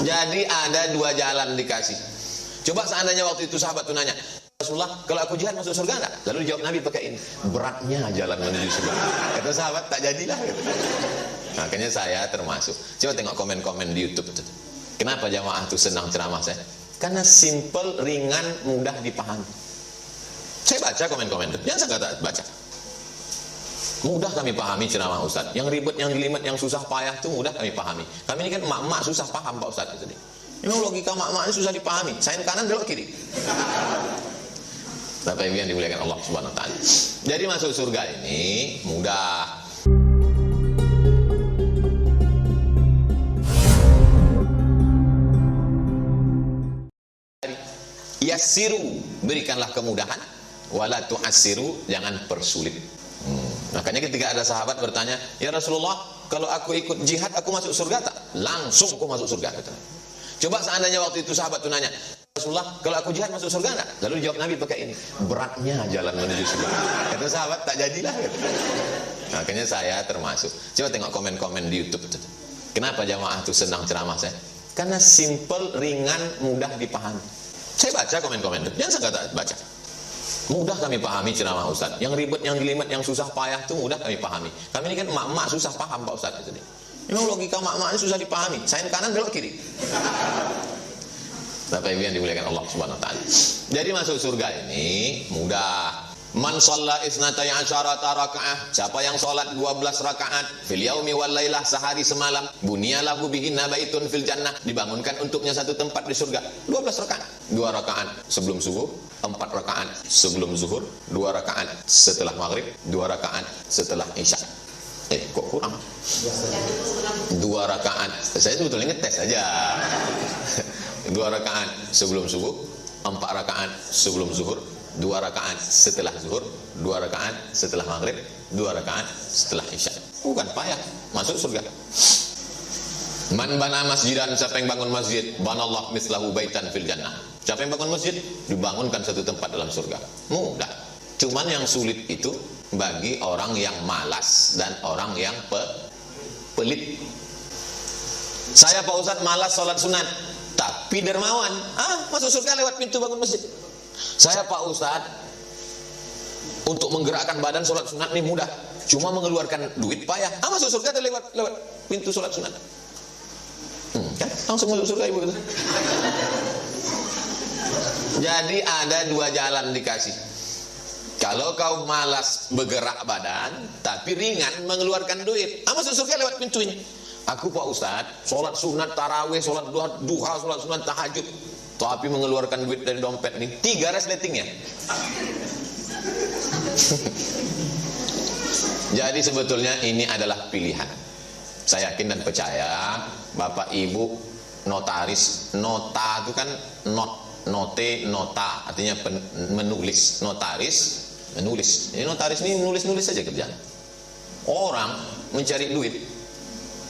Jadi ada dua jalan dikasih. Coba seandainya waktu itu sahabat tuh nanya, Rasulullah, kalau aku jihad masuk surga enggak? Lalu dijawab Nabi pakai ini, beratnya jalan menuju surga. Kata sahabat, tak jadilah. Makanya saya termasuk. Coba tengok komen-komen di YouTube tuh. Kenapa jamaah tuh senang ceramah saya? Karena simple, ringan, mudah dipahami. Saya baca komen-komen itu. Jangan saya kata baca. Mudah kami pahami ceramah Ustaz. Yang ribet, yang jelimet, yang susah payah itu mudah kami pahami. Kami ini kan emak-emak susah paham Pak Ustaz. Memang logika emak-emak ini susah dipahami. Saya kanan, belok kiri. Bapak Ibu yang dimuliakan Allah Subhanahu wa taala. Jadi masuk surga ini mudah. Yassiru, berikanlah kemudahan, wala tu'assiru, jangan persulit. Makanya ketika ada sahabat bertanya, ya Rasulullah, kalau aku ikut jihad aku masuk surga tak? Langsung aku masuk surga. Coba seandainya waktu itu sahabat itu nanya, Rasulullah, kalau aku jihad masuk surga enggak? Lalu dijawab Nabi pakai ini, beratnya jalan menuju surga. Kata sahabat, tak jadilah. Makanya saya termasuk. Coba tengok komen-komen di YouTube itu. Kenapa jamaah itu senang ceramah saya? Karena simple, ringan, mudah dipahami. Saya baca komen-komen itu. Jangan saya kata baca. Mudah kami pahami ceramah Ustaz. Yang ribet, yang jelimet, yang susah payah itu mudah kami pahami. Kami ini kan emak-emak susah paham Pak Ustaz. Memang logika emak-emak ini susah dipahami. Saya kanan, belok kiri. Bapak Ibu yang dimuliakan Allah Subhanahu wa taala. Jadi masuk surga ini mudah. Man shalla isnatai asyarata rakaat, siapa yang salat 12 rakaat fil yaumi wal lailah, sehari semalam, bunyalahu bihinna baitun fil jannah, dibangunkan untuknya satu tempat di surga. 12 rakaat. 2 rakaat sebelum subuh, 4 rakaat sebelum zuhur, 2 rakaat setelah maghrib, 2 rakaat setelah isya. Kok kurang? 2 rakaat. Saya sebetulnya ngetes aja. 2 rakaat sebelum subuh, 4 rakaat sebelum zuhur, 2 rakaat setelah zuhur, 2 rakaat setelah maghrib, 2 rakaat setelah isya. Bukan payah, masuk surga. Man bana masjidan, siapa yang bangun masjid, banallahu mislahu baitan fil jannah. Siapa yang bangun masjid, dibangunkan satu tempat dalam surga. Mudah. Cuman yang sulit itu bagi orang yang malas dan orang yang pelit. Saya Pak Ustadz malas sholat sunat, tapi dermawan. Masuk surga lewat pintu bangun masjid. Saya Pak Ustadz, untuk menggerakkan badan sholat sunat ini mudah, cuma mengeluarkan duit payah. Masuk surga lewat pintu sholat sunat. Kan? Langsung masuk surga ibu. Jadi ada 2 jalan dikasih. Kalau kau malas bergerak badan, tapi ringan mengeluarkan duit, masuk surga lewat pintu ini. Aku Pak Ustadz, sholat sunat tarawih, sholat duha, sholat sunat tahajud, tapi mengeluarkan duit dari dompet ini 3 resletingnya. Jadi sebetulnya ini adalah pilihan. Saya yakin dan percaya Bapak Ibu notaris, nota itu kan note, nota artinya menulis, notaris menulis. Jadi notaris ini nulis-nulis saja kerjaan. Orang mencari duit,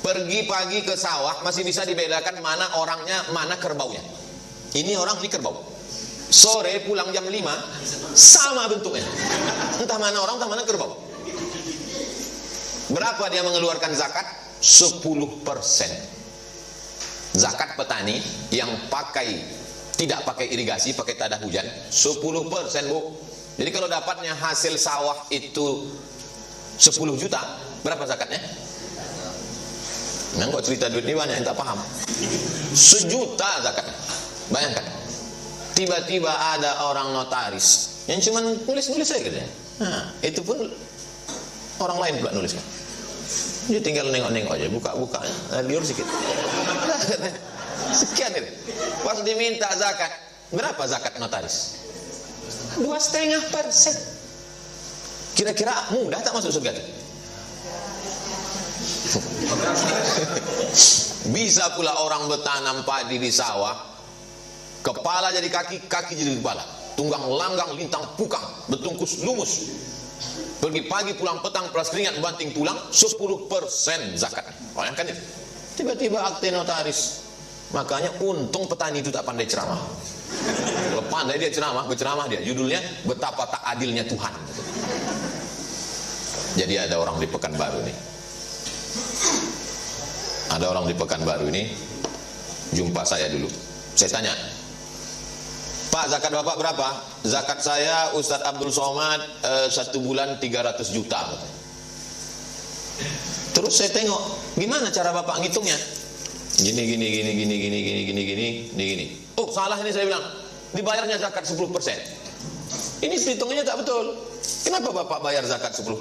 pergi pagi ke sawah masih bisa dibedakan mana orangnya, mana kerbaunya. Ini orang di kerbau. Sore pulang jam 5 sama bentuknya. Entah mana orang, entah mana kerbau. Berapa dia mengeluarkan zakat? 10%. Zakat petani yang tidak pakai irigasi, pakai tada hujan, 10%, Bu. Jadi kalau dapatnya hasil sawah itu 10 juta, berapa zakatnya? Nah, kok cerita duit ini banyak yang tak paham. 1 juta zakatnya. Bayangkan, tiba-tiba ada orang notaris yang cuma nulis-nulis saja kerjanya. Itu pun orang lain pula nulisnya. Dia tinggal nengok-nengok aja, buka-buka, liur sedikit. Sekian itu. Pas diminta zakat, berapa zakat notaris? 2,5%. Kira-kira mudah tak masuk surga? Bisa pula orang bertanam padi di sawah, kepala jadi kaki, kaki jadi kepala, tunggang langgang lintang pukang, betungkus lumus, pergi pagi pulang petang, pelas keringat banting tulang, 10% zakat. Bayangkan itu. Tiba-tiba akte notaris. Makanya untung petani itu tak pandai ceramah. Kalau pandai dia berceramah dia, judulnya betapa tak adilnya Tuhan. Jadi ada orang di Pekanbaru nih. Ada orang di Pekanbaru ini jumpa saya dulu. Saya tanya, Pak, zakat Bapak berapa? Zakat saya Ustadz Abdul Somad 1 bulan 300 juta. Terus saya tengok, gimana cara Bapak ngitungnya? Gini. Oh, salah ini, saya bilang. Dibayarnya zakat 10%. Ini hitungannya tak betul. Kenapa Bapak bayar zakat 10%?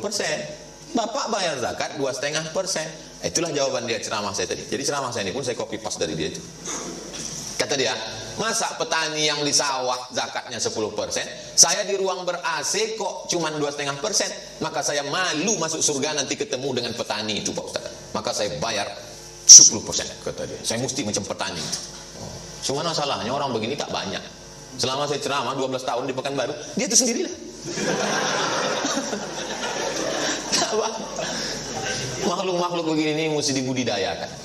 Bapak bayar zakat 2,5%. Itulah jawaban dia ceramah saya tadi. Jadi ceramah saya ini pun saya copy paste dari dia itu. Kata dia, masa petani yang di sawah zakatnya 10%, saya di ruang ber-AC kok cuman 2,5%. Maka saya malu masuk surga nanti ketemu dengan petani itu, Pak Ustaz. Maka saya bayar 10%, kata dia. Saya mesti macam petani itu. Cuma masalahnya orang begini tak banyak. Selama saya ceramah 12 tahun di Pekanbaru, dia itu sendirilah. Makhluk-makhluk begini ini mesti dibudidayakan.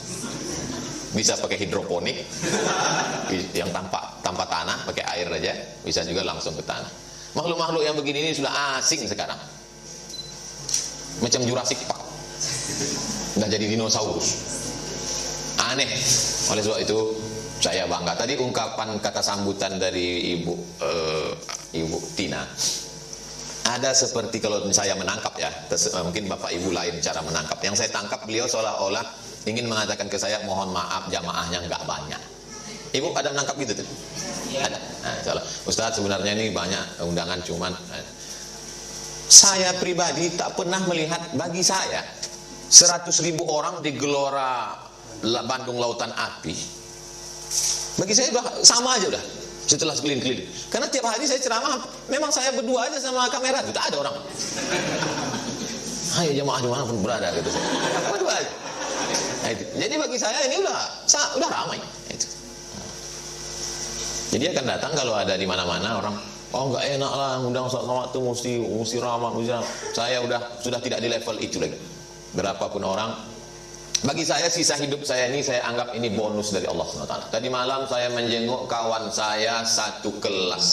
Bisa pakai hidroponik, yang tanpa tanah, pakai air aja, bisa juga langsung ke tanah. Makhluk-makhluk yang begini ini sudah asing sekarang. Macam Jurassic Park. Udah jadi dinosaurus. Aneh. Oleh sebab itu saya bangga. Tadi ungkapan kata sambutan dari Ibu Tina. Ada seperti kalau saya menangkap ya, mungkin Bapak Ibu lain cara menangkap. Yang saya tangkap beliau seolah-olah ingin mengatakan ke saya, mohon maaf jamaahnya nggak banyak. Ibu ada menangkap gitu tuh? Ada. Nah, Ustadz sebenarnya ini banyak undangan, cuman saya pribadi tak pernah melihat, bagi saya 100.000 orang di Gelora Bandung Lautan Api, bagi saya udah sama aja udah. Setelah keliling-keliling, karena tiap hari saya ceramah, memang saya berdua aja sama kamera, tidak ada orang. Ayo jemaah dimanapun berada gitu saya. Berdua aja. Nah, jadi bagi saya ini udah ramai. Itu. Jadi akan datang kalau ada di mana-mana orang, oh nggak enak lah, undang waktu mesti ramah. Saya sudah tidak di level itu lagi. Berapapun orang. Bagi saya sisa hidup saya ini, saya anggap ini bonus dari Allah SWT. Tadi malam saya menjenguk kawan saya satu kelas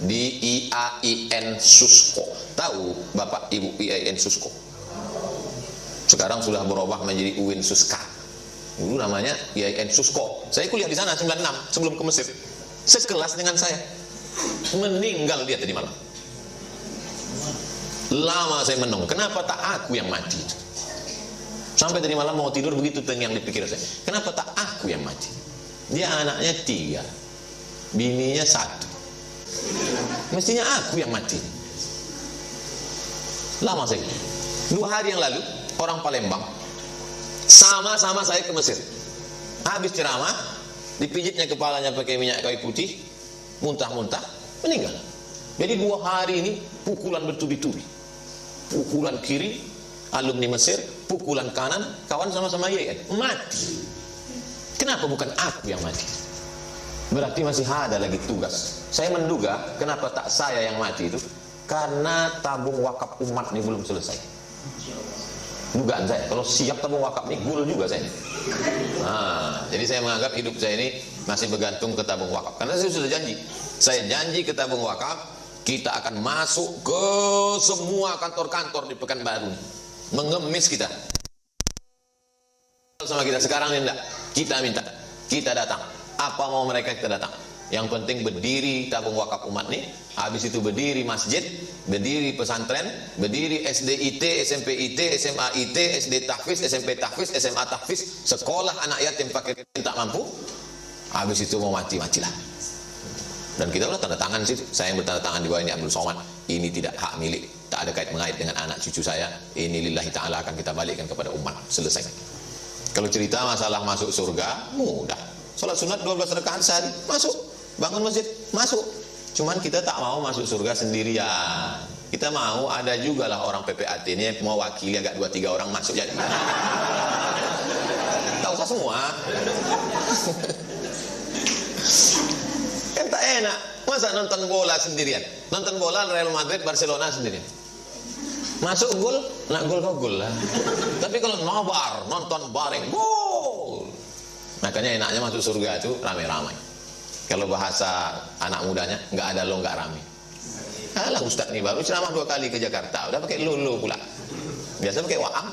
di IAIN Susko. Tahu Bapak Ibu IAIN Susko? Sekarang sudah berubah menjadi UIN Suska. Dulu namanya IAIN Susko. Saya kuliah di sana 96 sebelum ke Mesir. Sekelas dengan saya. Meninggal dia tadi malam. Lama saya menunggu. Kenapa tak aku yang mati? Sampai tadi malam mau tidur begitu yang dipikir saya. Kenapa tak aku yang mati? Dia anaknya 3, bininya 1. Mestinya aku yang mati. Lama saya. 2 hari yang lalu orang Palembang sama-sama saya ke Mesir. Habis ceramah, dipijitnya kepalanya pakai minyak kayu putih, muntah-muntah, meninggal. Jadi 2 hari ini pukulan bertubi-tubi. Pukulan kiri, alumni Mesir, pukulan kanan, kawan sama-sama IAIN, mati. Kenapa bukan aku yang mati? Berarti masih ada lagi tugas. Saya menduga kenapa tak saya yang mati itu, karena tabung wakaf umat ini belum selesai. Dugaan saya, kalau siap tabung wakaf ini, gul juga saya. Nah, jadi saya menganggap hidup saya ini masih bergantung ke tabung wakaf. Karena saya sudah janji, saya janji ke tabung wakaf, kita akan masuk ke semua kantor-kantor di Pekanbaru, mengemis kita sama kita. Sekarang ini enggak, kita minta, kita datang, apa mau mereka kita datang. Yang penting berdiri tabung wakaf umat nih, habis itu berdiri masjid, berdiri pesantren, berdiri SDIT, SMPIT, SMAIT, SD tahfiz, SMP tahfiz, SMA tahfiz, sekolah anak yatim pakai tak mampu. Habis itu mau mati-matilah. Dan kita udah tanda tangan sih, saya yang bertanda tangan di bawah ini Abdul Somad, ini tidak hak milik, tak ada kait mengait dengan anak cucu saya, ini lillahi ta'ala akan kita balikkan kepada umat. Selesai. Kalau cerita masalah masuk surga, mudah. Salat sunat 12 rakaat sehari, masuk. Bangun masjid, masuk. Cuman kita tak mau masuk surga sendirian. Kita mau ada juga lah orang PPAT ini mau wakili agak 2-3 orang masuk jadi. Tak usah semua. Kan tak enak. Masa nonton bola sendirian? Nonton bola Real Madrid, Barcelona sendirian. Masuk gol, nak gol kau gol lah. Tapi kalau nobar, nonton bareng, gol. Makanya enaknya masuk surga itu ramai-ramai. Kalau bahasa anak mudanya, nggak ada lo nggak rame. Alah Ustadz nih baru ceramah 2 kali ke Jakarta, udah pakai lo pula. Biasa pakai waam.